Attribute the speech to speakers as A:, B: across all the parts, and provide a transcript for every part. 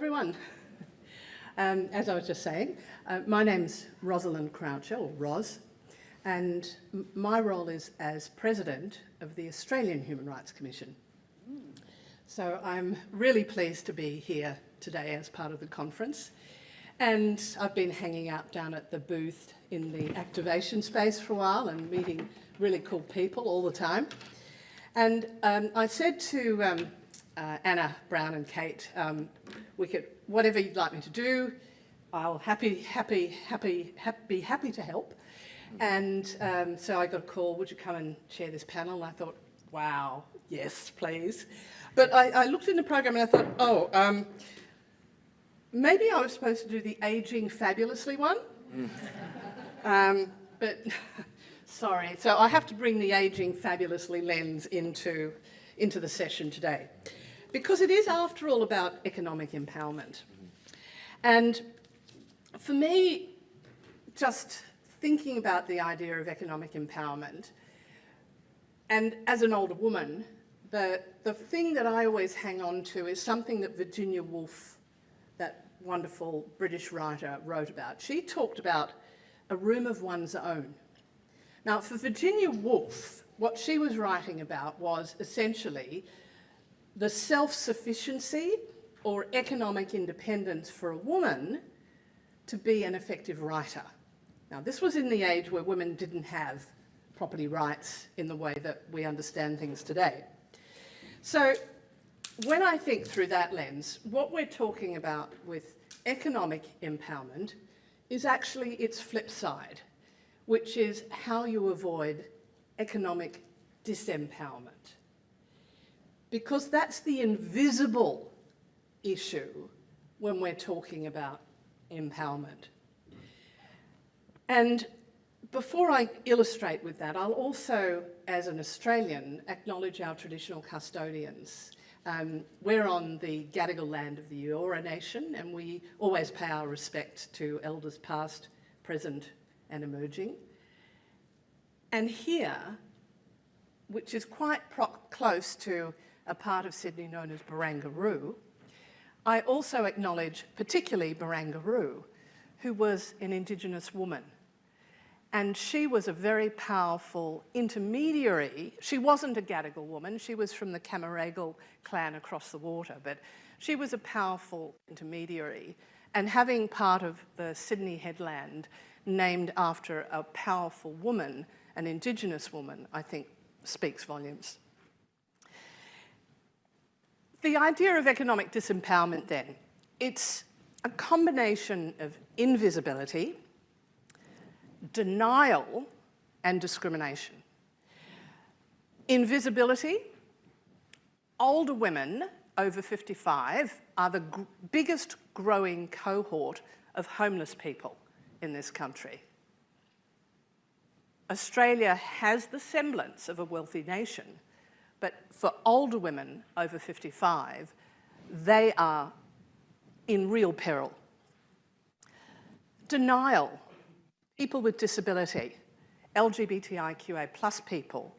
A: everyone. As I was just saying, my name's Rosalind Croucher, or Ros, and my role is as President of the Australian Human Rights Commission. So I'm really pleased to be here today as part of the conference, and I've been hanging out down at the booth in the activation space for a while and meeting really cool people all the time. And I said to Anna, Brown and Kate, we could, whatever you'd like me to do, I'll be happy to help. And so I got a call, would you come and chair this panel? And I thought, wow, yes, please. But I looked in the program and I thought, oh, maybe I was supposed to do the Aging Fabulously one. But sorry, so I have to bring the Aging Fabulously lens into the session today. Because it is, after all, about economic empowerment. And for me, just thinking about the idea of economic empowerment, and as an older woman, the thing that I always hang on to is something that Virginia Woolf, that wonderful British writer, wrote about. She talked about a room of one's own. Now, for Virginia Woolf, what she was writing about was essentially the self-sufficiency or economic independence for a woman to be an effective writer. Now, this was in the age where women didn't have property rights in the way that we understand things today. So when I think through that lens, what we're talking about with economic empowerment is actually its flip side, which is how you avoid economic disempowerment. Because that's the invisible issue when we're talking about empowerment. And before I illustrate with that, I'll also, as an Australian, acknowledge our traditional custodians. We're on the Gadigal land of the Eora Nation, and we always pay our respect to elders past, present, and emerging. And here, which is quite close to a part of Sydney known as Barangaroo, I also acknowledge particularly Barangaroo, who was an Indigenous woman. And she was a very powerful intermediary. She wasn't a Gadigal woman, she was from the Camaragal clan across the water, but she was a powerful intermediary. And having part of the Sydney headland named after a powerful woman, an Indigenous woman, I think speaks volumes. The idea of economic disempowerment then, it's a combination of invisibility, denial, and discrimination. Invisibility, older women over 55 are the biggest growing cohort of homeless people in this country. Australia has the semblance of a wealthy nation, but for older women over 55, they are in real peril. Denial, people with disability, LGBTIQA+ people,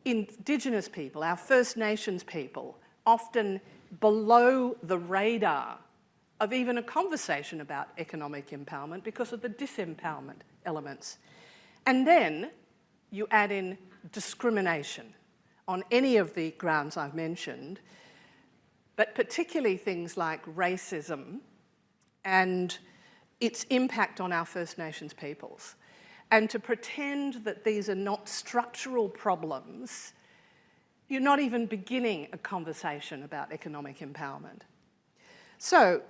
A: Indigenous people, our First Nations people, often below the radar of even a conversation about economic empowerment because of the disempowerment elements. And then you add in discrimination on any of the grounds I've mentioned, but particularly things like racism and its impact on our First Nations peoples. And to pretend that these are not structural problems, you're not even beginning a conversation about economic empowerment. So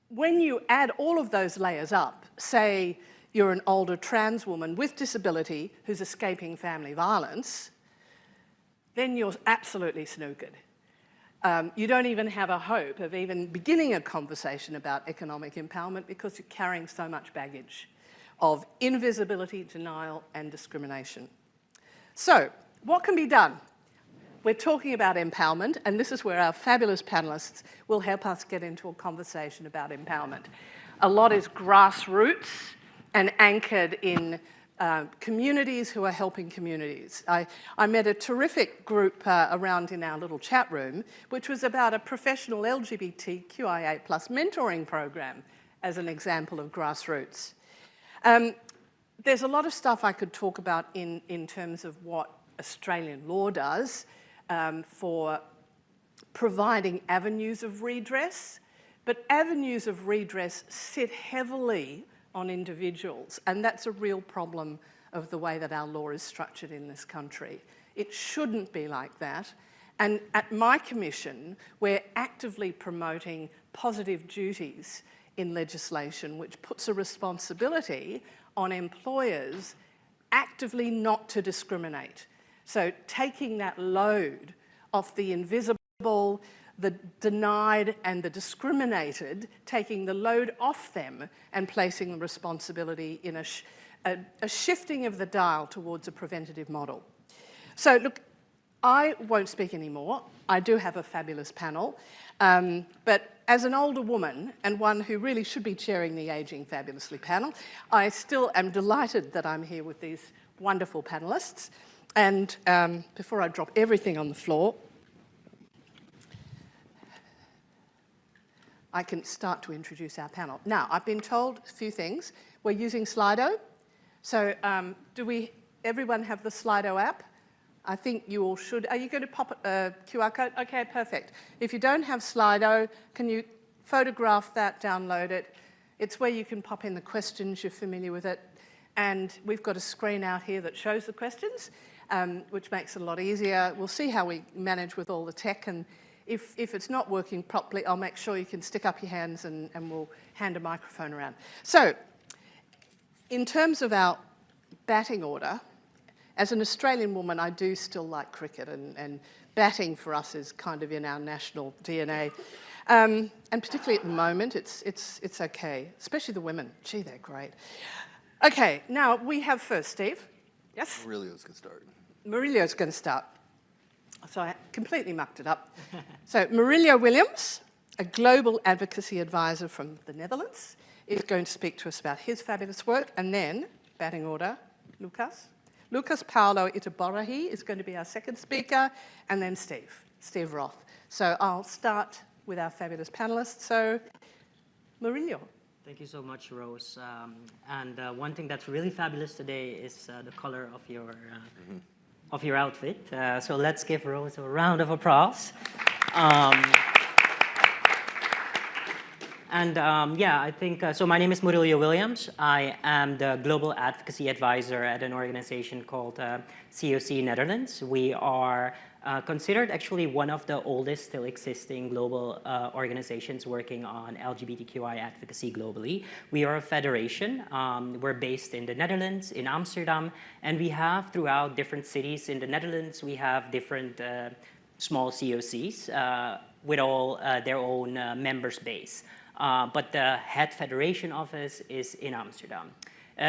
A: when you add all of those layers up, say you're an older trans woman with disability who's escaping family violence, then you're absolutely snookered. You don't even have a hope of even beginning a conversation about economic empowerment because you're carrying so much baggage of invisibility, denial, and discrimination. So, what can be done? We're talking about empowerment, and this is where our fabulous panellists will help us get into a conversation about empowerment. A lot is grassroots and anchored in communities who are helping communities. I met a terrific group around in our little chat room, which was about a professional LGBTQIA+ mentoring program as an example of grassroots. There's a lot of stuff I could talk about in terms of what Australian law does for providing avenues of redress, but avenues of redress sit heavily on individuals, and that's a real problem of the way that our law is structured in this country. It shouldn't be like that, and at my commission, we're actively promoting positive duties in legislation which puts a responsibility on employers actively not to discriminate. So taking that load off the invisible, the denied and the discriminated, taking the load off them and placing the responsibility in a shifting of the dial towards a preventative model. So look, I won't speak anymore. I do have a fabulous panel, but as an older woman and one who really should be chairing the Ageing Fabulously panel, I still am delighted that I'm here with these wonderful panellists. And before I drop everything on the floor, I can start to introduce our panel. Now, I've been told a few things. We're using Slido. So everyone have the Slido app? I think you all should. Are you going to pop a QR code? Okay, perfect. If you don't have Slido, can you photograph that, download it? It's where you can pop in the questions, you're familiar with it. And we've got a screen out here that shows the questions, which makes it a lot easier. We'll see how we manage with all the tech, and if it's not working properly, I'll make sure you can stick up your hands and we'll hand a microphone around. So, in terms of our batting order, as an Australian woman, I do still like cricket, and batting for us is kind of in our national DNA. And particularly at the moment, it's okay, especially the women. Gee, they're great. Okay, now we have first Steve. Yes?
B: Morillio's going to start.
A: Morillio's going to start. So I completely mucked it up. So Morillio Williams, a global advocacy advisor from the Netherlands, is going to speak to us about his fabulous work. And then, batting order, Lucas Paolo Itaborahy is going to be our second speaker, and then Steve Roth. So I'll start with our fabulous panellists. So, Morillio.
C: Thank you so much, Rose. And one thing that's really fabulous today is the color of your outfit. So let's give Rose a round of applause. Yeah, I think, so my name is Morillio Williams. I am the Global Advocacy Advisor at an organization called COC Netherlands. We are considered actually one of the oldest still existing global organizations working on LGBTQI advocacy globally. We are a federation. We're based in the Netherlands, in Amsterdam, and we have throughout different cities in the Netherlands, we have different small COCs with all their own members base. But the head federation office is in Amsterdam.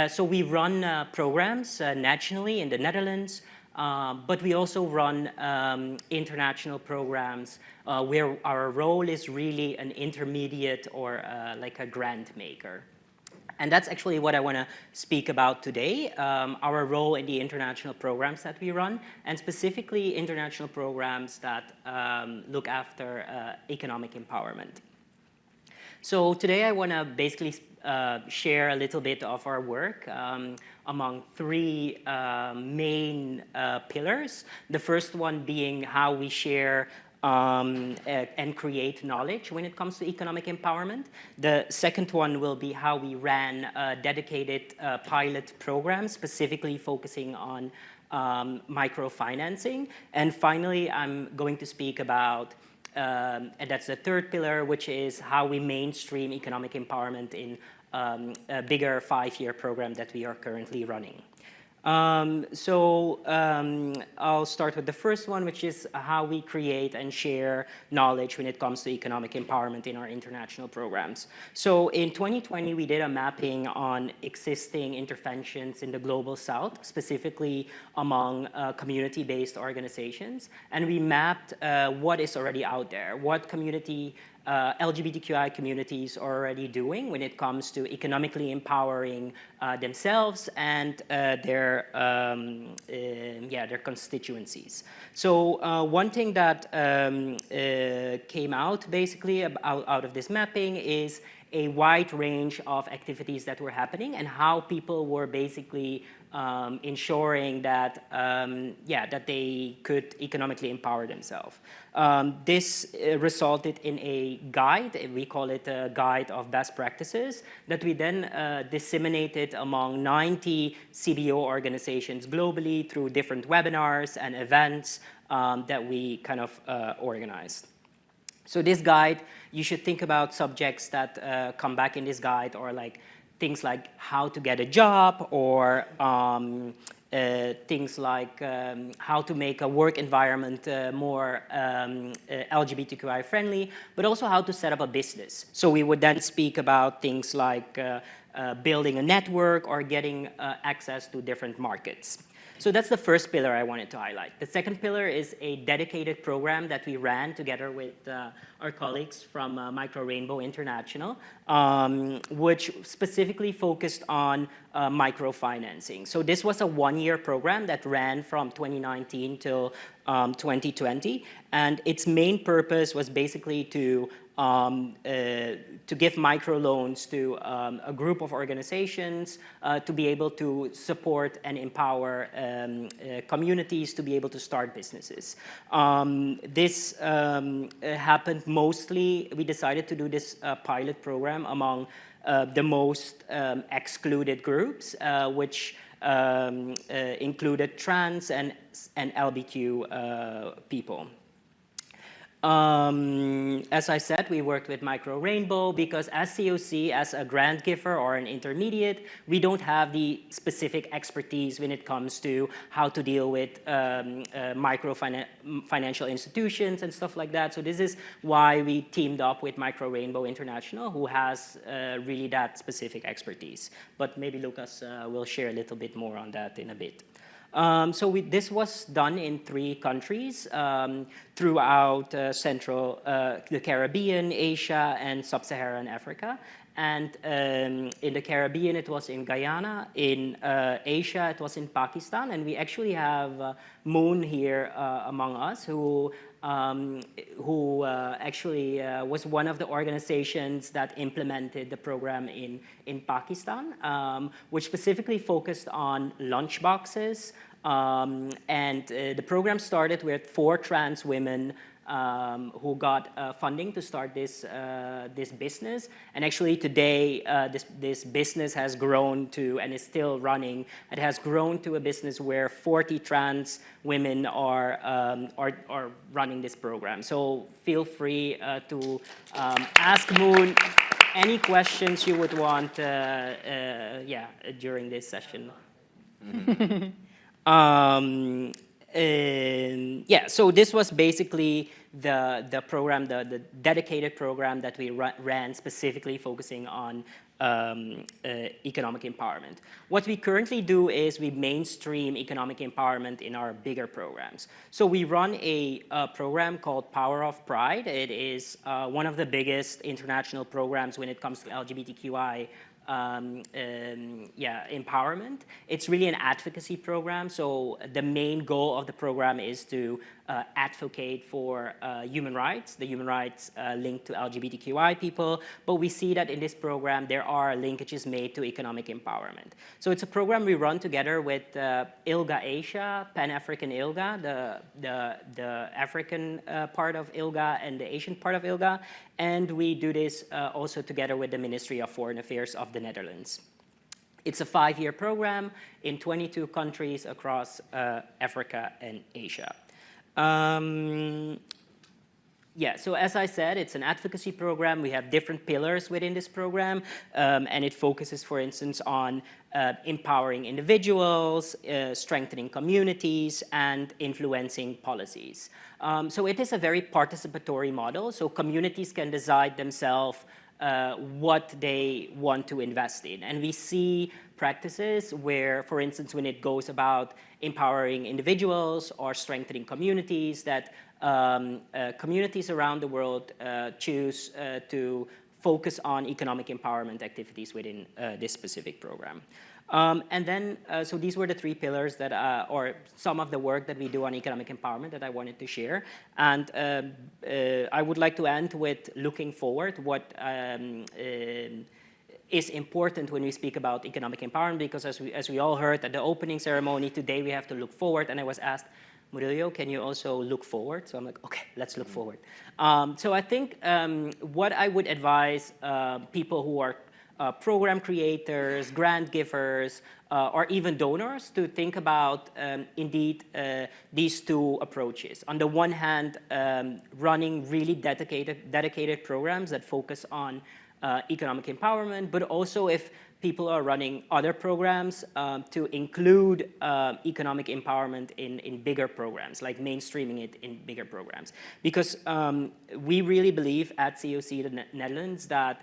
C: So we run programs nationally in the Netherlands, but we also run international programs where our role is really an intermediate or like a grant maker. And that's actually what I want to speak about today, our role in the international programs that we run, and specifically international programs that look after economic empowerment. So today I want to basically share a little bit of our work among three main pillars. The first one being how we share and create knowledge when it comes to economic empowerment. The second one will be how we ran dedicated pilot programs, specifically focusing on microfinancing. And finally, I'm going to speak about and that's the third pillar, which is how we mainstream economic empowerment in a bigger 5-year program that we are currently running. I'll start with the first one, which is how we create and share knowledge when it comes to economic empowerment in our international programs. So in 2020, we did a mapping on existing interventions in the Global South, specifically among community-based organizations. And we mapped what is already out there, what community LGBTQI communities are already doing when it comes to economically empowering themselves and their constituencies. So one thing that came out basically out of this mapping is a wide range of activities that were happening and how people were basically ensuring that, that they could economically empower themselves. This resulted in a guide, we call it a guide of best practices, that we then disseminated among 90 CBO organizations globally through different webinars and events that we kind of organized. So this guide, you should think about subjects that come back in this guide, or like things like how to get a job, or things like how to make a work environment more LGBTQI friendly, but also how to set up a business. So we would then speak about things like building a network or getting access to different markets. So that's the first pillar I wanted to highlight. The second pillar is a dedicated program that we ran together with our colleagues from Micro Rainbow International, which specifically focused on microfinancing. So this was a one-year program that ran from 2019 till 2020, and its main purpose was basically to give microloans to a group of organizations to be able to support and empower communities to be able to start businesses. This happened mostly, we decided to do this pilot program among the most excluded groups, which included trans and LGBTQ people. As I said, we worked with Micro Rainbow because as COC, as a grant giver or an intermediate, we don't have the specific expertise when it comes to how to deal with financial institutions and stuff like that. So this is why we teamed up with Micro Rainbow International, who has really that specific expertise. But maybe Lucas will share a little bit more on that in a bit. This was done in 3 countries throughout the Caribbean, Asia, and Sub-Saharan Africa. And in the Caribbean, it was in Guyana. In Asia, it was in Pakistan. And we actually have Moon here among us, who actually was one of the organizations that implemented the program in Pakistan, which specifically focused on lunchboxes. And the program started with 4 trans women who got funding to start this business. And actually today, this business has grown to, and is still running, it has grown to a business where 40 trans women are running this program. So feel free to ask Moon any questions you would want during this session. So this was basically the program, the dedicated program that we ran specifically focusing on economic empowerment. What we currently do is we mainstream economic empowerment in our bigger programs. So we run a program called Power of Pride. It is one of the biggest international programs when it comes to LGBTQI empowerment. It's really an advocacy program. So the main goal of the program is to advocate for human rights, the human rights linked to LGBTQI people. But we see that in this program, there are linkages made to economic empowerment. So it's a program we run together with ILGA Asia, Pan-African ILGA, the African part of ILGA and the Asian part of ILGA. And we do this also together with the Ministry of Foreign Affairs of the Netherlands. It's a 5-year program in 22 countries across Africa and Asia. So as I said, it's an advocacy program. We have different pillars within this program, and it focuses, for instance, on empowering individuals, strengthening communities, and influencing policies. So it is a very participatory model, so communities can decide themselves what they want to invest in. And we see practices where, for instance, when it goes about empowering individuals or strengthening communities, that communities around the world choose to focus on economic empowerment activities within this specific program. And then, so these were the three pillars that, or some of the work that we do on economic empowerment that I wanted to share. And I would like to end with looking forward, what is important when we speak about economic empowerment, because as we all heard at the opening ceremony today, we have to look forward. And I was asked, Morillio, can you also look forward? So I'm like, okay, let's look forward. So I think what I would advise people who are program creators, grant givers, or even donors to think about indeed these two approaches. On the one hand, running really dedicated programs that focus on economic empowerment, but also if people are running other programs to include economic empowerment in bigger programs, like mainstreaming it in bigger programs. Because we really believe at COC the Netherlands that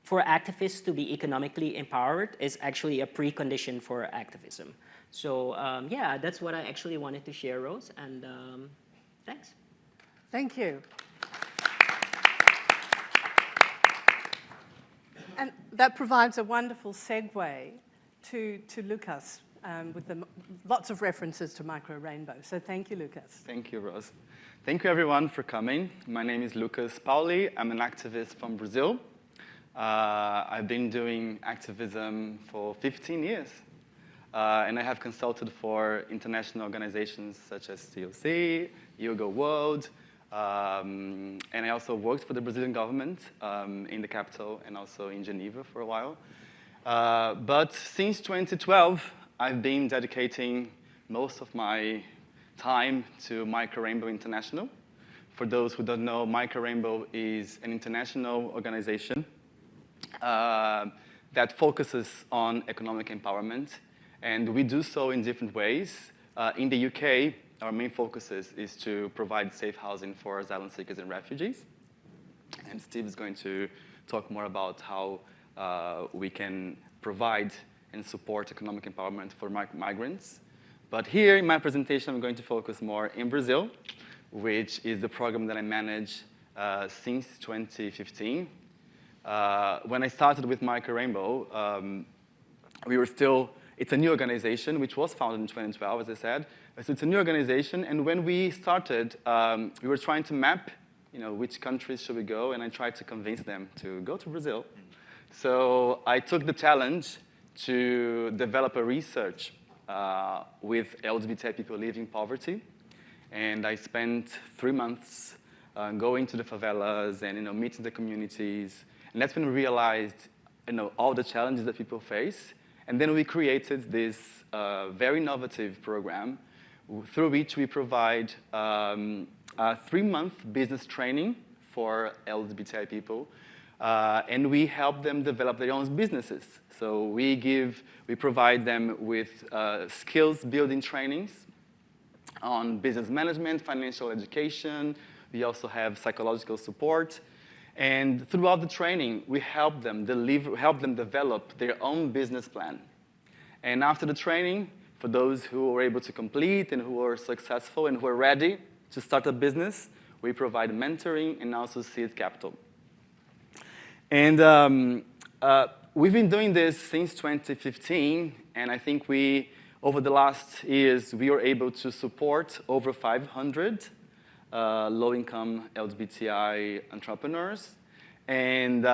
C: for activists to be economically empowered is actually a precondition for activism. So yeah, that's what I actually wanted to share, Rose, and thanks.
A: Thank you. And that provides a wonderful segue to Lucas with lots of references to Micro Rainbow. So thank you, Lucas.
B: Thank you, Rose. Thank you, everyone, for coming. My name is Lucas Paoli. I'm an activist from Brazil. I've been doing activism for 15 years. And I have consulted for international organizations such as COC, Yoga World, and I also worked for the Brazilian government in the capital and also in Geneva for a while. But since 2012, I've been dedicating most of my time to Micro Rainbow International. For those who don't know, Micro Rainbow is an international organization that focuses on economic empowerment. And we do so in different ways. In the UK, our main focus is to provide safe housing for asylum seekers and refugees. And Steve is going to talk more about how we can provide and support economic empowerment for migrants. But here in my presentation, I'm going to focus more in Brazil, which is the program that I manage since 2015. When I started with Micro Rainbow, we were still, it's a new organization, which was founded in 2012, as I said. So it's a new organization, and when we started, we were trying to map, which countries should we go, and I tried to convince them to go to Brazil. So I took the challenge to develop a research with LGBTI people living in poverty, and I spent 3 months going to the favelas and meeting the communities, and that's when we realized all the challenges that people face. And then we created this very innovative program through which we provide a 3-month business training for LGBTI people, and we help them develop their own businesses. So we provide them with skills building trainings on business management, financial education. We also have psychological support. And throughout the training, we help them develop their own business plan. And after the training, for those who were able to complete and who are successful and who are ready to start a business, we provide mentoring and also seed capital. And we've been doing this since 2015, and I think over the last years, we were able to support over 500 low-income LGBTI entrepreneurs, and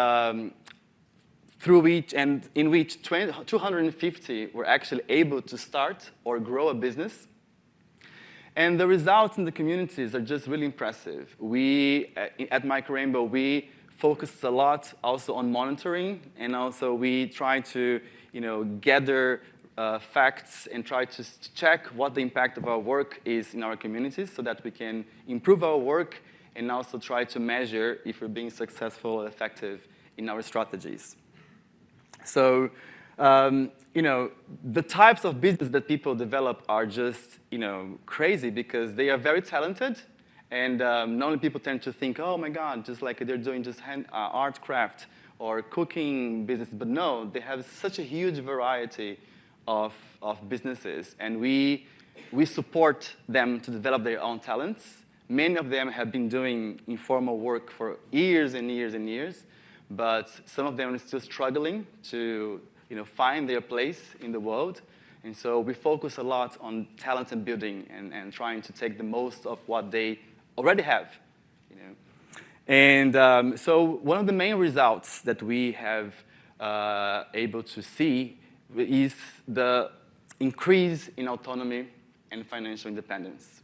B: in which 250 were actually able to start or grow a business. And the results in the communities are just really impressive. We, at Micro Rainbow, we focus a lot also on monitoring, and also we try to gather facts and try to check what the impact of our work is in our communities so that we can improve our work and also try to measure if we're being successful or effective in our strategies. So, the types of business that people develop are just, crazy because they are very talented. And normally people tend to think, oh my God, just like they're doing just art craft or cooking business. But no, they have such a huge variety of businesses. And we we support them to develop their own talents. Many of them have been doing informal work for years and years and years, but some of them are still struggling to find their place in the world. And so we focus a lot on talent and building and trying to take the most of what they already have. And so one of the main results that we have able to see is the increase in autonomy and financial independence.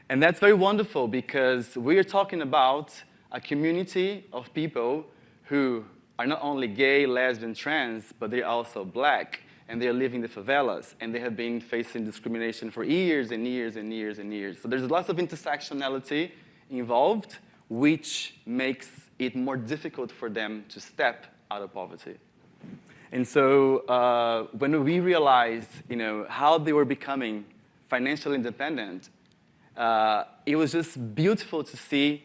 B: And that's very wonderful because we are talking about a community of people who are not only gay, lesbian, trans, but they're also black, and they're living in the favelas, and they have been facing discrimination for years and years and years and years. So there's lots of intersectionality involved, which makes it more difficult for them to step out of poverty. And so when we realized how they were becoming financially independent, it was just beautiful to see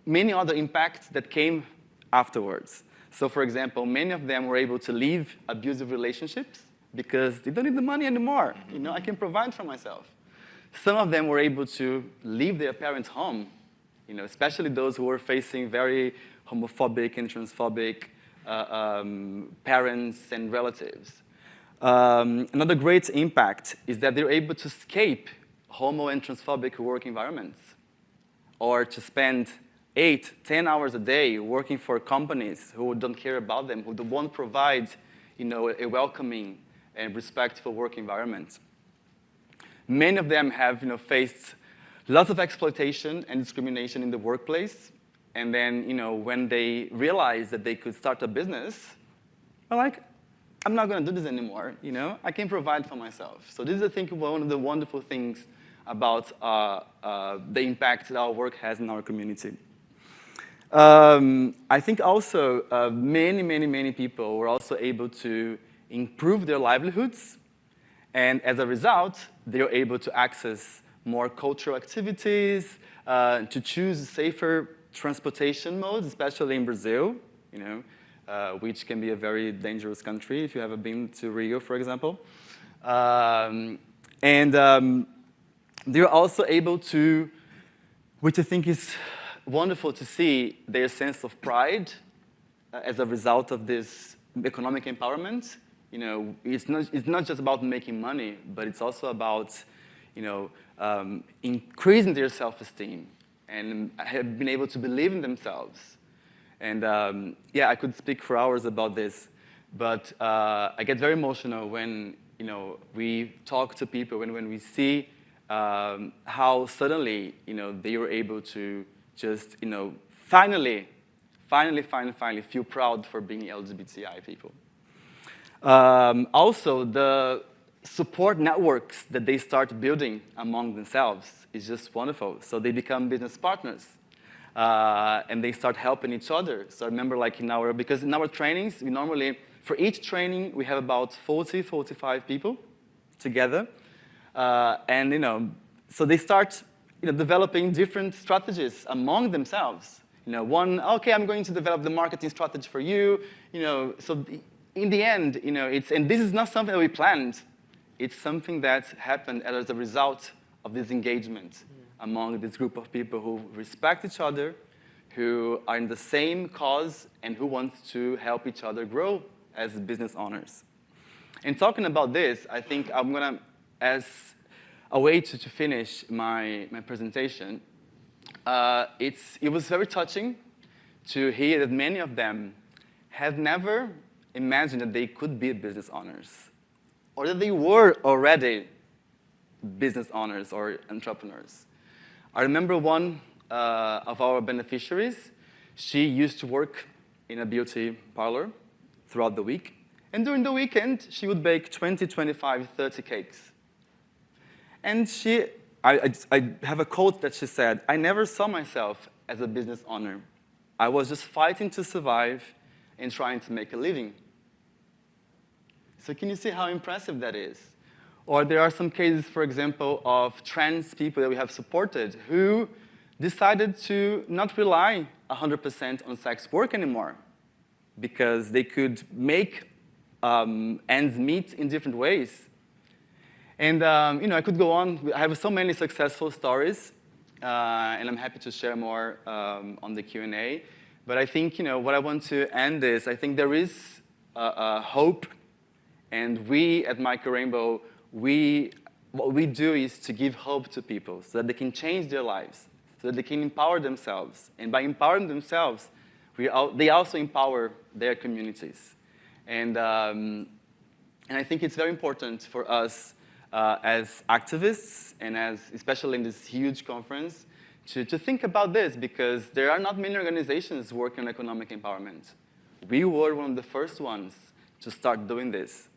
B: many other impacts that came afterwards. So for example, many of them were able to leave abusive relationships because they don't need the money anymore. I can provide for myself. Some of them were able to leave their parents' home, especially those who were facing very homophobic and transphobic parents and relatives. Another great impact is that they're able to escape homo and transphobic work environments, or to spend 8, 10 hours a day working for companies who don't care about them, who won't provide a welcoming and respectful work environment. Many of them have faced lots of exploitation and discrimination in the workplace. And then, when they realized that they could start a business, they're like, I'm not going to do this anymore. I can provide for myself. So this is, I think, one of the wonderful things about the impact that our work has in our community. I think also many people were also able to improve their livelihoods. And as a result, they were able to access more cultural activities, to choose safer transportation modes, especially in Brazil, which can be a very dangerous country if you ever been to Rio, for example. They're also able to, which I think is wonderful to see, their sense of pride as a result of this economic empowerment. It's not just about making money, but it's also about increasing their self-esteem and have been able to believe in themselves. And yeah, I could speak for hours about this, but I get very emotional when we talk to people, when we see how suddenly they were able to just finally feel proud for being LGBTI people. Also, the support networks that they start building among themselves is just wonderful. So they become business partners, and they start helping each other. So I remember, because in our trainings, we normally, for each training, we have about 45 people together, so they start developing different strategies among themselves. One, okay, I'm going to develop the marketing strategy for you. So in the end, and this is not something that we planned. It's something that happened as a result of this engagement among this group of people who respect each other, who are in the same cause, and who want to help each other grow as business owners. And talking about this, I think I'm going to, as a way to finish my presentation, it was very touching to hear that many of them had never imagined that they could be business owners, or that they were already business owners or entrepreneurs. I remember one of our beneficiaries. She used to work in a beauty parlor throughout the week. And during the weekend, she would bake 20, 25, 30 cakes. And I have a quote that she said, "I never saw myself as a business owner. I was just fighting to survive and trying to make a living." So can you see how impressive that is? Or there are some cases, for example, of trans people that we have supported who decided to not rely 100% on sex work anymore because they could make ends meet in different ways. And I could go on. I have so many successful stories, and I'm happy to share more on the Q&A. But I think what I want to end is, I think there is hope, and we at Micro Rainbow, what we do is to give hope to people so that they can change their lives, so that they can empower themselves. And by empowering themselves, they also empower their communities. And I think it's very important for us as activists, and especially in this huge conference, to think about this, because there are not many organizations working on economic empowerment. We were one of the first ones to start doing this.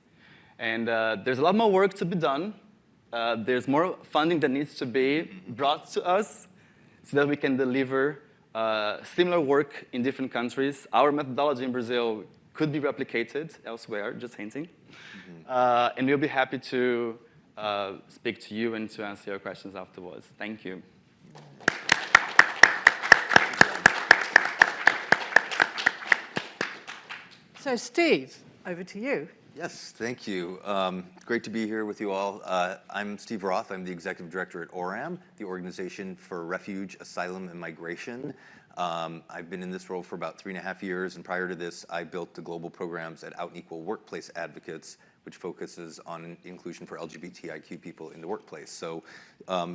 B: And there's a lot more work to be done. There's more funding that needs to be brought to us so that we can deliver similar work in different countries. Our methodology in Brazil could be replicated elsewhere, just hinting. And we'll be happy to speak to you and to answer your questions afterwards. Thank you.
A: So Steve, over to you.
D: Yes, thank you. Great to be here with you all. I'm Steve Roth. I'm the Executive Director at ORAM, the Organization for Refuge, Asylum, and Migration. I've been in this role for about 3.5 years, and prior to this, I built the global programs at Out and Equal Workplace Advocates, which focuses on inclusion for LGBTIQ people in the workplace. So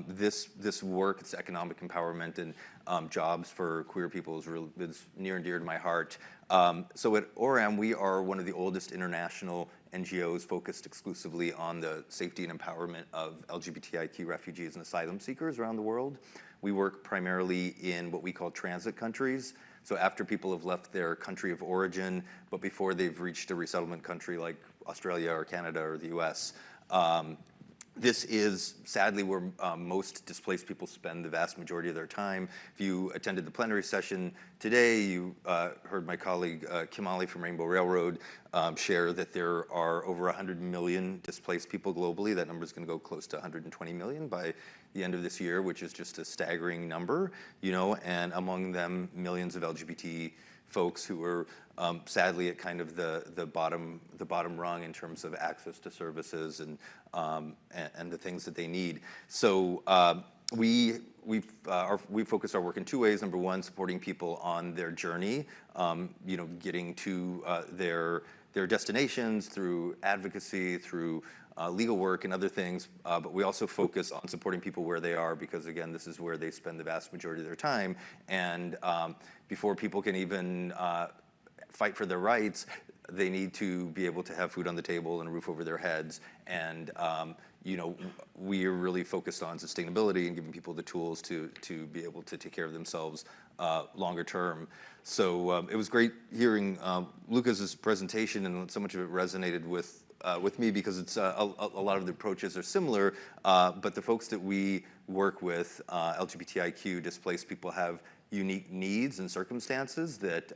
D: this work, it's economic empowerment and jobs for queer people is near and dear to my heart. So at ORAM, we are one of the oldest international NGOs focused exclusively on the safety and empowerment of LGBTIQ refugees and asylum seekers around the world. We work primarily in what we call transit countries. So after people have left their country of origin, but before they've reached a resettlement country like Australia or Canada or the US. This is sadly where most displaced people spend the vast majority of their time. If you attended the plenary session today, you heard my colleague Paoli from Rainbow Railroad share that there are over 100 million displaced people globally. That number is going to go close to 120 million by the end of this year, which is just a staggering number, and among them, millions of LGBT folks who are sadly at kind of the bottom rung in terms of access to services and the things that they need. So we focus our work in two ways. Number one, supporting people on their journey, getting to their destinations through advocacy, through legal work and other things, but we also focus on supporting people where they are because, again, this is where they spend the vast majority of their time. And before people can even fight for their rights, they need to be able to have food on the table and a roof over their heads. And we are really focused on sustainability and giving people the tools to be able to take care of themselves longer term. So it was great hearing Lucas's presentation, and so much of it resonated with me because it's a lot of the approaches are similar, but the folks that we work with, LGBTIQ displaced people, have unique needs and circumstances that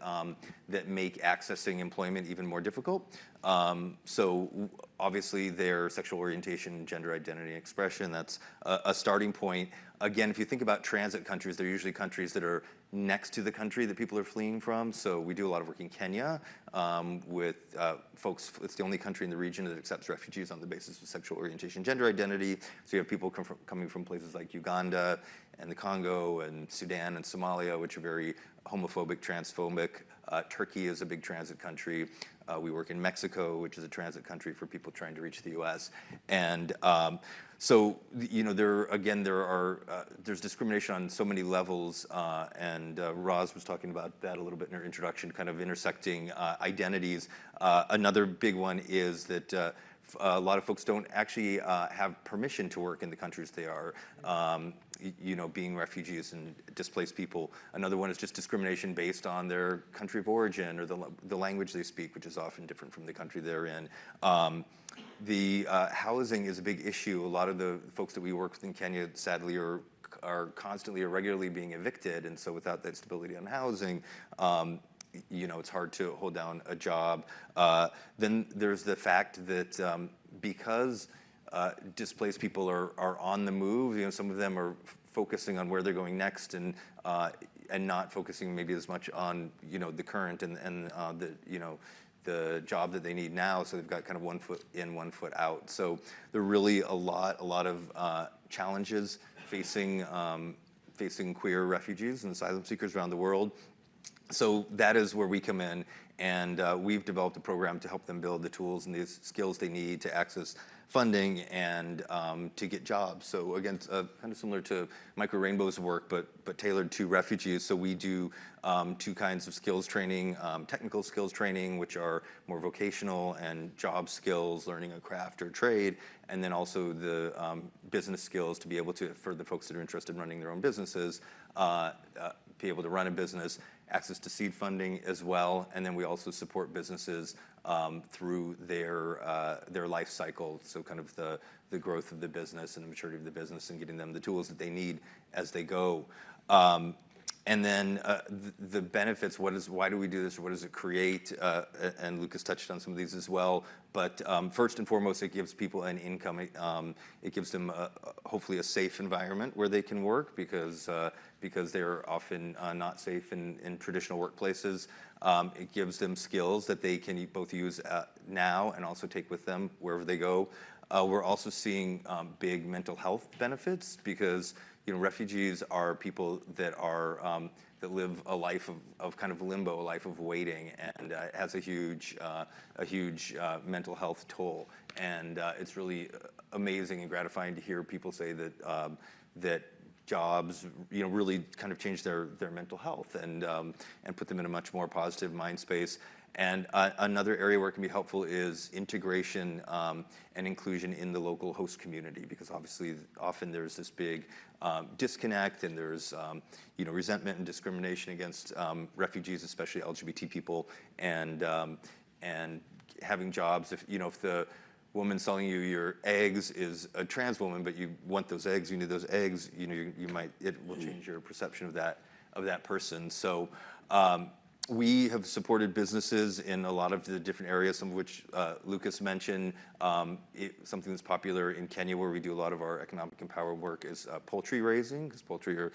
D: make accessing employment even more difficult. So obviously their sexual orientation, gender identity, and expression, that's a starting point. Again, if you think about transit countries, they're usually countries that are next to the country that people are fleeing from. So we do a lot of work in Kenya with folks. It's the only country in the region that accepts refugees on the basis of sexual orientation, gender identity. So you have people coming from places like Uganda and the Congo and Sudan and Somalia, which are very homophobic, transphobic. Turkey is a big transit country. We work in Mexico, which is a transit country for people trying to reach the U.S. And so, there's discrimination on so many levels, and Roz was talking about that a little bit in her introduction, kind of intersecting identities. Another big one is that a lot of folks don't actually have permission to work in the countries they are, being refugees and displaced people. Another one is just discrimination based on their country of origin or the language they speak, which is often different from the country they're in. The housing is a big issue. A lot of the folks that we work with in Kenya, sadly, are constantly or regularly being evicted, and so without that stability on housing, it's hard to hold down a job. Then there's the fact that because displaced people are on the move, some of them are focusing on where they're going next and not focusing maybe as much on the current and the job that they need now, so they've got kind of 1 foot in, 1 foot out. So there are really a lot of challenges facing queer refugees and asylum seekers around the world. So that is where we come in, and we've developed a program to help them build the tools and the skills they need to access funding and to get jobs. So again, kind of similar to Micro Rainbow's work, but tailored to refugees. So we do 2 kinds of skills training: technical skills training, which are more vocational, and job skills, learning a craft or trade, and then also the business skills to be able to, for the folks that are interested in running their own businesses, be able to run a business, access to seed funding as well, and then we also support businesses through their life cycle, so kind of the growth of the business and the maturity of the business, and getting them the tools that they need as they go. And then the benefits, why do we do this, or what does it create? And Lucas touched on some of these as well. But first and foremost, it gives people an income. It gives them hopefully a safe environment where they can work, because they're often not safe in traditional workplaces. It gives them skills that they can both use now and also take with them wherever they go. We're also seeing big mental health benefits, because refugees are people that live a life of kind of limbo, a life of waiting, and it has a huge mental health toll. And it's really amazing and gratifying to hear people say that jobs, really kind of change their mental health and put them in a much more positive mind space. And another area where it can be helpful is integration and inclusion in the local host community, because obviously often there's this big disconnect, and there's resentment and discrimination against refugees, especially LGBT people, and having jobs. If the woman selling you your eggs is a trans woman, but you want those eggs, you need those eggs, it will change your perception of that person. So we have supported businesses in a lot of the different areas, some of which Lucas mentioned. Something that's popular in Kenya, where we do a lot of our economic empowerment work, is poultry raising, because poultry are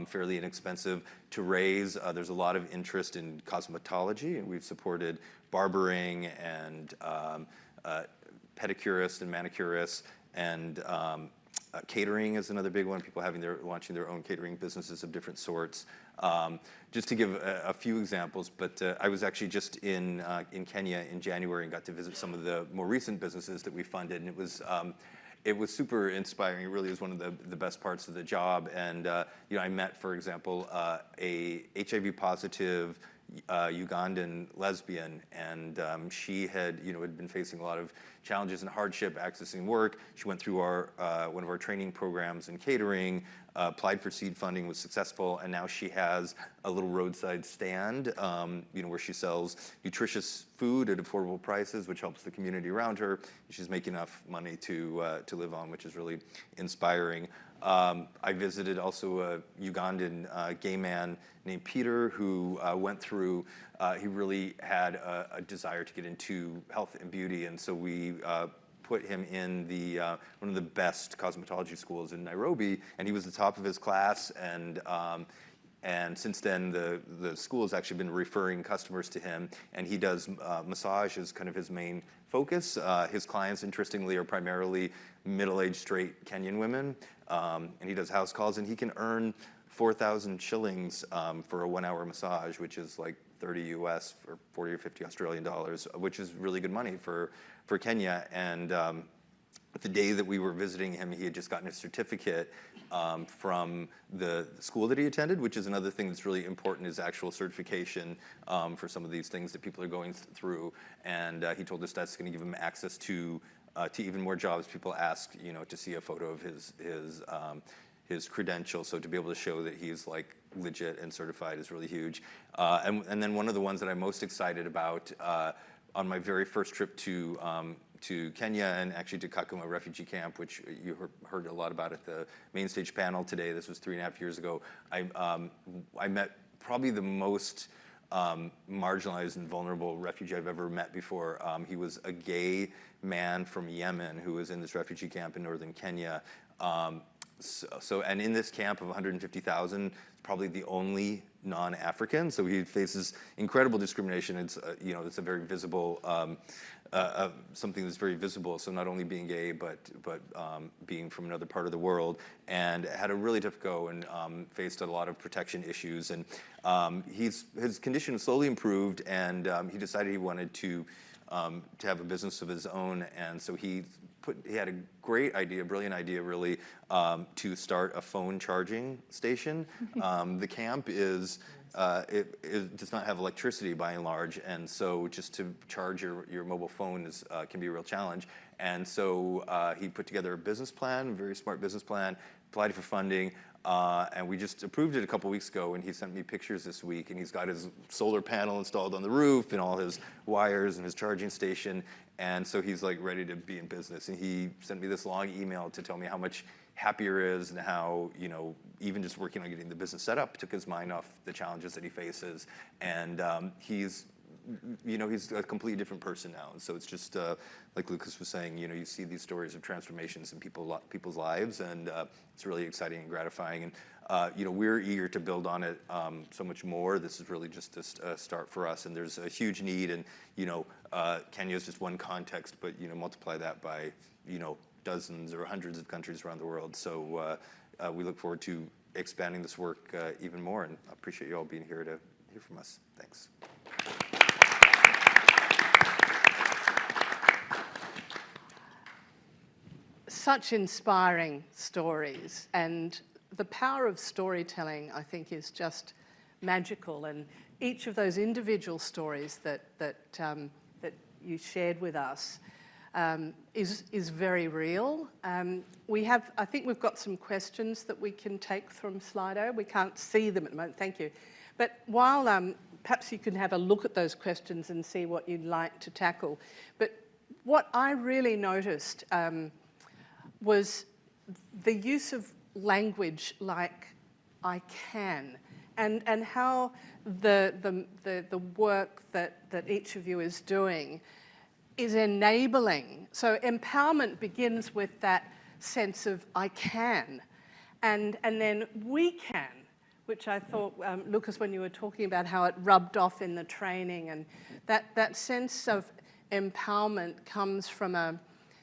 D: fairly inexpensive to raise. There's a lot of interest in cosmetology, and we've supported barbering and pedicurists and manicurists, and catering is another big one. People launching their own catering businesses of different sorts. Just to give a few examples, but I was actually just in Kenya in January and got to visit some of the more recent businesses that we funded, and it was super inspiring. It really is one of the best parts of the job. And I met, for example, a HIV positive Ugandan lesbian, and she had been facing a lot of challenges and hardship accessing work. She went through one of our training programs in catering, applied for seed funding, was successful, and now she has a little roadside stand, where she sells nutritious food at affordable prices, which helps the community around her. She's making enough money to live on, which is really inspiring. I visited also a Ugandan gay man named Peter, who went through, he really had a desire to get into health and beauty, and so we put him in one of the best cosmetology schools in Nairobi, and he was the top of his class, and since then the school has actually been referring customers to him, and he does massage as kind of his main focus. His clients, interestingly, are primarily middle-aged straight Kenyan women, and he does house calls, and he can earn 4,000 shillings for a 1-hour massage, which is like 30 US or 40 or 50 Australian dollars, which is really good money for Kenya. And the day that we were visiting him, he had just gotten a certificate from the school that he attended, which is another thing that's really important, is actual certification for some of these things that people are going through. And he told us that's going to give him access to even more jobs. People ask, to see a photo of his credentials, so to be able to show that he's like legit and certified is really huge. And then one of the ones that I'm most excited about on my very first trip to Kenya, and actually to Kakuma refugee camp, which you heard a lot about at the main stage panel today. This was 3.5 years ago. I met probably the most marginalized and vulnerable refugee I've ever met before. He was a gay man from Yemen who was in this refugee camp in northern Kenya. And in this camp of 150,000, probably the only non-African, so he faces incredible discrimination. It's you know, it's a very visible something that's very visible. So not only being gay, but being from another part of the world, and had a really tough go and faced a lot of protection issues. And his condition slowly improved, and he decided he wanted to have a business of his own. And so he had a great idea, brilliant idea, really, to start a phone charging station. The camp is. It does not have electricity by and large, and so just to charge your mobile phone can be a real challenge. And so he put together a business plan, a very smart business plan, applied for funding, and we just approved it a couple weeks ago, and he sent me pictures this week, and he's got his solar panel installed on the roof and all his wires and his charging station, and so he's like ready to be in business. And he sent me this long email to tell me how much happier he is, and how, you know, even just working on getting the business set up took his mind off the challenges that he faces. And he's a completely different person now. And so it's just like Lucas was saying, you know, you see these stories of transformations in people's lives, and it's really exciting and gratifying. And you know, we're eager to build on it so much more. This is really just a start for us, and there's a huge need. And you know, Kenya is just one context, but you know, multiply that by, you know, dozens or hundreds of countries around the world. So we look forward to expanding this work even more, and I appreciate you all being here to hear from us. Thanks.
A: Such inspiring stories, and the power of storytelling, I think, is just magical. And each of those individual stories that you shared with us is very real. I think we've got some questions that we can take from Slido. We can't see them at the moment, thank you. But while perhaps you can have a look at those questions and see what you'd like to tackle. But what I really noticed was the use of language like "I can," and how the work that each of you is doing is enabling. So empowerment begins with that sense of I can, and then we can, which I thought, Lucas, when you were talking about how it rubbed off in the training, and that sense of empowerment comes from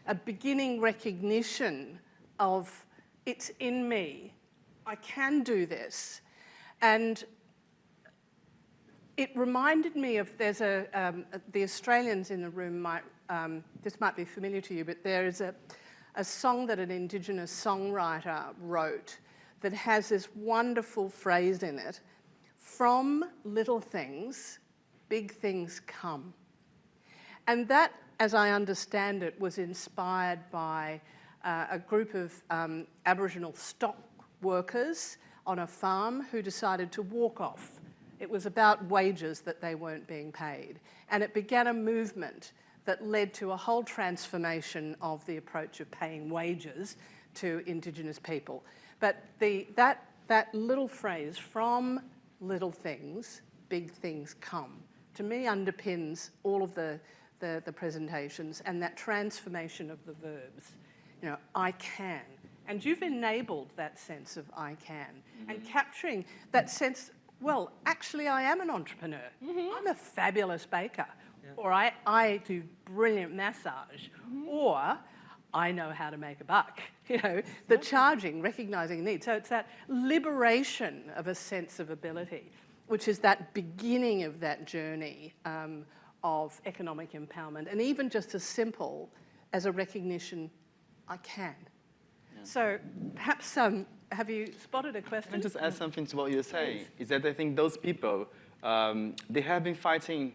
A: a beginning recognition of it's in me, I can do this. And it reminded me of, there's the Australians in the room might, this might be familiar to you, but there is a song that an Indigenous songwriter wrote that has this wonderful phrase in it: from little things, big things come. And that, as I understand it, was inspired by a group of Aboriginal stock workers on a farm who decided to walk off. It was about wages that they weren't being paid. And it began a movement that led to a whole transformation of the approach of paying wages to Indigenous people. But that little phrase, from little things, big things come, to me underpins all of the presentations, and that transformation of the verbs. You know, I can. And you've enabled that sense of I can, and capturing that sense, well, actually I am an entrepreneur. I'm a fabulous baker, or I do brilliant massage, or I know how to make a buck. You know, the charging, recognising need. So it's that liberation of a sense of ability, which is that beginning of that journey of economic empowerment, and even just as simple as a recognition, I can. Yeah. So perhaps, have you spotted a question?
B: Can I just add something to what you're saying? Is that I think those people, they have been facing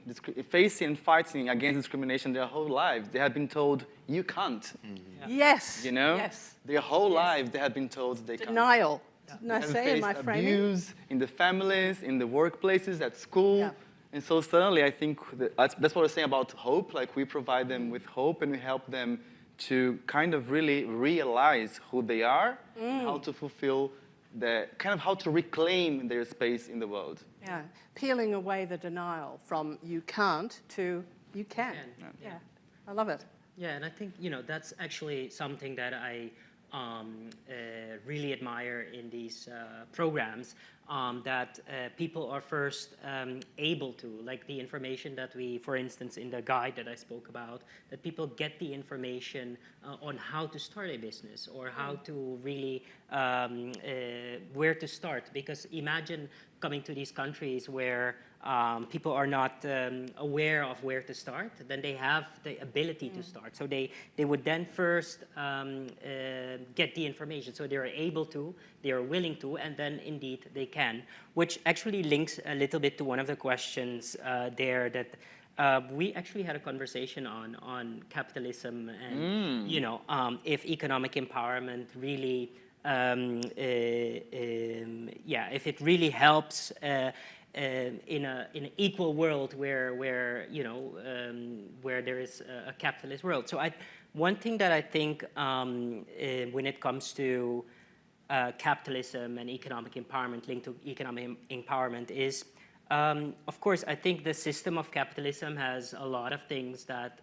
B: and fighting against discrimination their whole lives. They have been told, you can't.
A: Yeah. Yes.
B: You know?
A: Yes.
B: Their whole lives they have been told they can't.
A: Denial.
B: Yeah.
A: Didn't I say in my framing?
B: Abuse in the families, in the workplaces, at school.
A: Yeah.
B: And so suddenly I think that's what I was saying about hope. Like we provide them with hope, and we help them to kind of really realize who they are, how to fulfill how to reclaim their space in the world.
A: Yeah, peeling away the denial from you can't to you can. Yeah, I love it.
C: Yeah, and I think, you know, that's actually something that I really admire in these programs, that people are first able to, like the information that we, for instance, in the guide that I spoke about, that people get the information on how to start a business or how to really, where to start. Because imagine coming to these countries where people are not aware of where to start, then they have the ability to start. So they would then first get the information. So they are able to, they are willing to, and then indeed they can. Which actually links a little bit to one of the questions there that we actually had a conversation on capitalism and, you know, if economic empowerment really, if it really helps in an equal world where you know where there is a capitalist world. So one thing that I think when it comes to capitalism and economic empowerment linked to economic empowerment is, of course, I think the system of capitalism has a lot of things that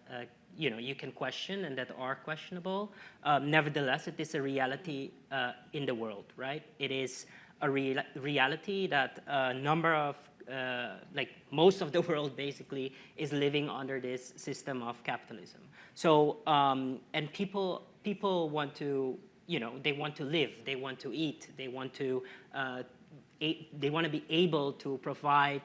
C: you know, you can question and that are questionable. Nevertheless, it is a reality in the world, right? It is a reality that a number of, like most of the world basically is living under this system of capitalism. So, and people want to, you know, they want to live, they want to eat, they want to be able to provide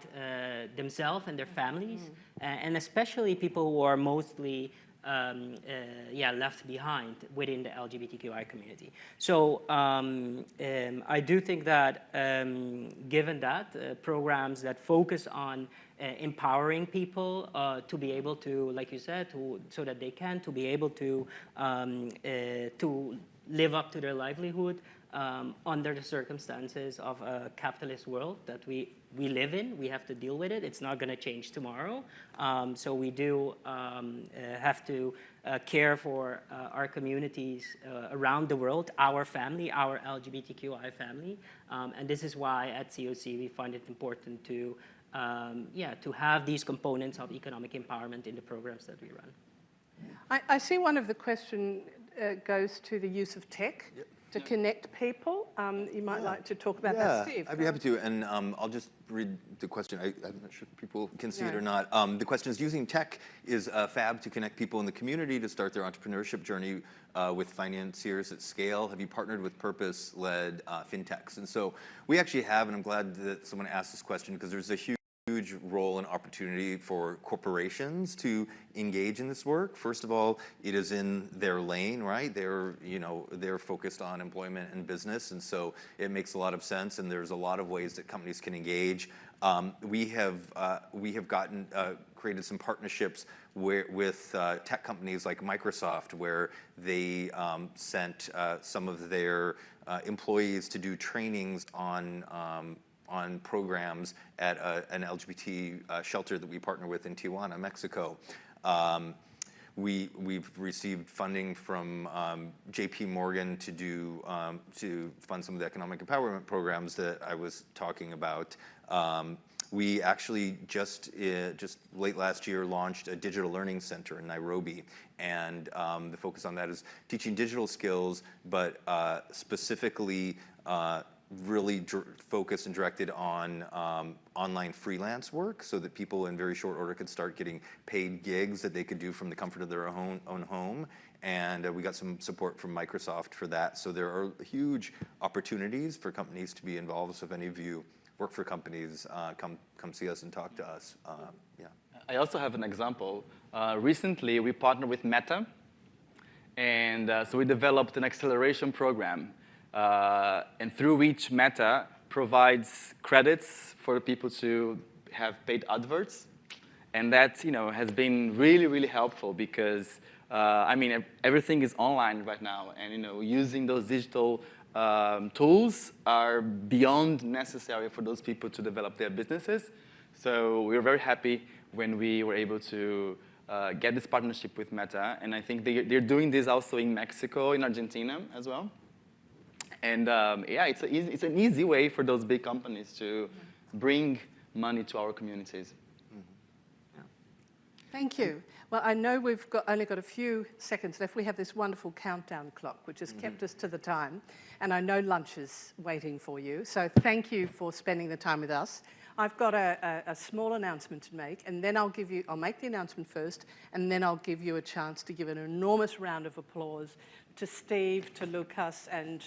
C: themselves and their families, and especially people who are mostly left behind within the LGBTQI community. So I do think that given that programs that focus on empowering people to be able to, like you said, so that they can to be able to live up to their livelihood under the circumstances of a capitalist world that we live in. We have to deal with it. It's not going to change tomorrow. So we do have to care for our communities around the world, our family, our LGBTQI family. And this is why at COC we find it important to have these components of economic empowerment in the programs that we run.
A: I see one of the questions goes to the use of tech. Yep. To connect people. You might like to talk about that, Steve.
D: I'd be happy to, and I'll just read the question. I'm not sure if people can see it or not. The question is, using tech is fab to connect people in the community to start their entrepreneurship journey with financiers at scale. Have you partnered with purpose-led fintechs? And so we actually have, and I'm glad that someone asked this question because there's a huge role and opportunity for corporations to engage in this work. First of all, it is in their lane, right? They're focused on employment and business, and so it makes a lot of sense. And there's a lot of ways that companies can engage. We have created some partnerships with tech companies like Microsoft, where they sent some of their employees to do trainings on programs at an LGBT shelter that we partner with in Tijuana, Mexico. We've received funding from JP Morgan to fund some of the economic empowerment programs that I was talking about. We actually just late last year launched a digital learning center in Nairobi, and the focus on that is teaching digital skills, but specifically really focused and directed on online freelance work, so that people in very short order could start getting paid gigs that they could do from the comfort of their own home. And we got some support from Microsoft for that. So there are huge opportunities for companies to be involved. So if any of you work for companies, come see us and talk to us.
B: I also have an example. Recently, we partnered with Meta, and so we developed an acceleration program. And through which Meta provides credits for people to have paid adverts. And that, has been really, really helpful because, everything is online right now. And, using those digital tools are beyond necessary for those people to develop their businesses. So we were very happy when we were able to get this partnership with Meta. And I think they're doing this also in Mexico, in Argentina as well. And it's an easy way for those big companies to bring money to our communities.
A: Thank you. Well, I know we've only got a few seconds left. We have this wonderful countdown clock, which has kept us to the time. And I know lunch is waiting for you. So thank you for spending the time with us. I've got a small announcement to make, and then I'll make the announcement first, and then I'll give you a chance to give an enormous round of applause to Steve, to Lucas, and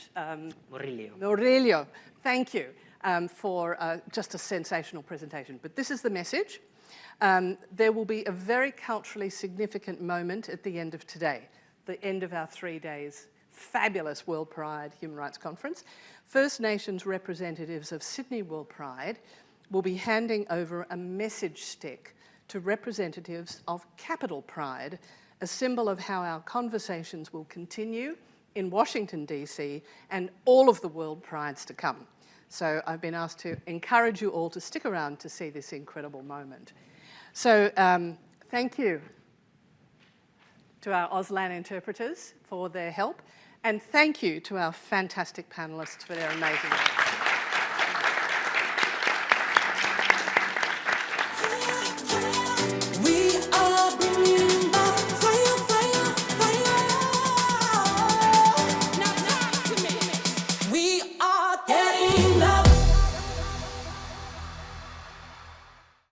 A: Morillio. Thank you for just a sensational presentation. But this is the message. There will be a very culturally significant moment at the end of today, the end of our 3 days fabulous World Pride Human Rights Conference. First Nations representatives of Sydney World Pride will be handing over a message stick to representatives of Capital Pride, a symbol of how our conversations will continue in Washington, DC, and all of the World Prides to come. So I've been asked to encourage you all to stick around to see this incredible moment. So thank you to our Auslan interpreters for their help, and thank you to our fantastic panellists for their amazing work.